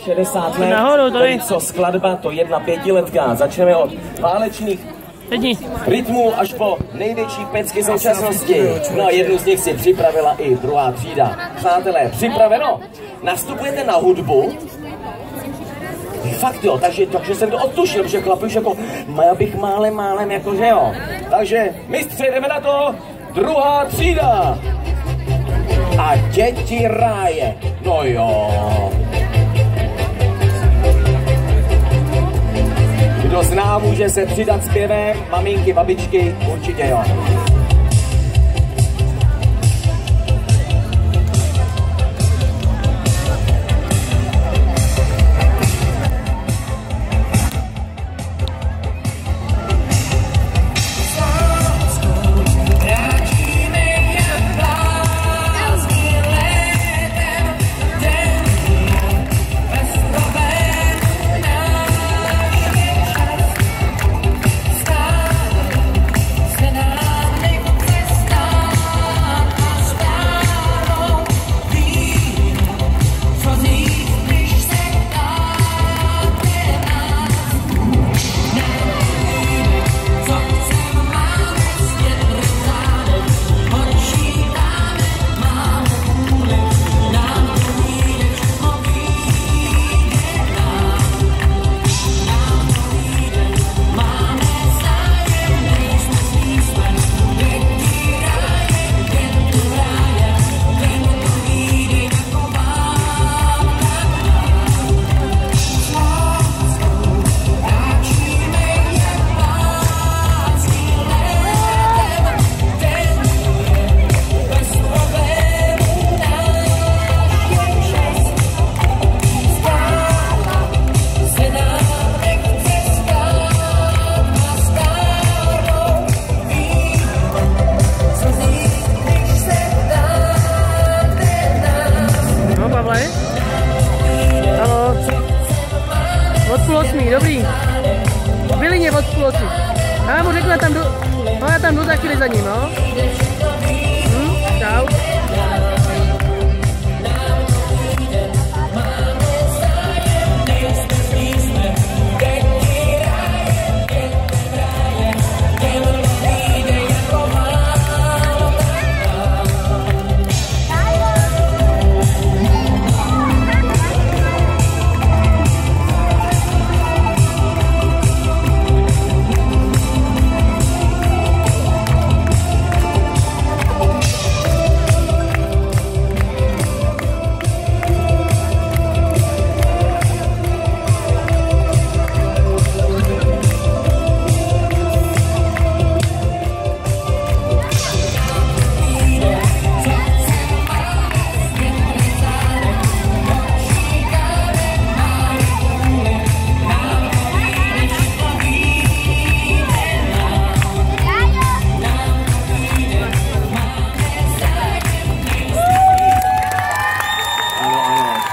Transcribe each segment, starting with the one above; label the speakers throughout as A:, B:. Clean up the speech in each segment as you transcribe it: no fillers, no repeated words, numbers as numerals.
A: 60 let,
B: nahoru, to je.
A: co skladba, to jedna pětiletka. Začneme od válečných rytmů až po největší pecky současnosti. No a jednu z nich si připravila i druhá třída. Přátelé, připraveno? Nastupujete na hudbu? Fakt jo, takže jsem to odtušil, protože chlapi už jako, já bych málem, jakože jo. Takže mistři, jdeme na to, druhá třída. A děti ráje, no jo. Kdo zná, může se přidat zpěvem, maminky, babičky, určitě jo.
B: Od půl osmí, dobrý. V Bílině od půl osmí. Já mu řeknu, já tam jdu za chvíli za ním, no. Čau.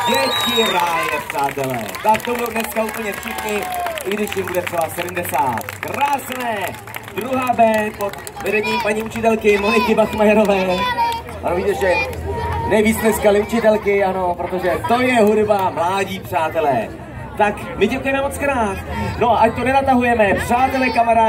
A: Děti ráje, přátelé. Tak to budou dneska úplně všichni, i když jim bude třeba 70. Krásné! Druhá B pod vedením paní učitelky Moniky Bachmajerové. Ano, víte, že nejvíc dneska učitelky, ano, protože to je hudba mládí, přátelé. Tak my děkujeme moc krát. No a ať to nenatahujeme, přátelé, kamarádi.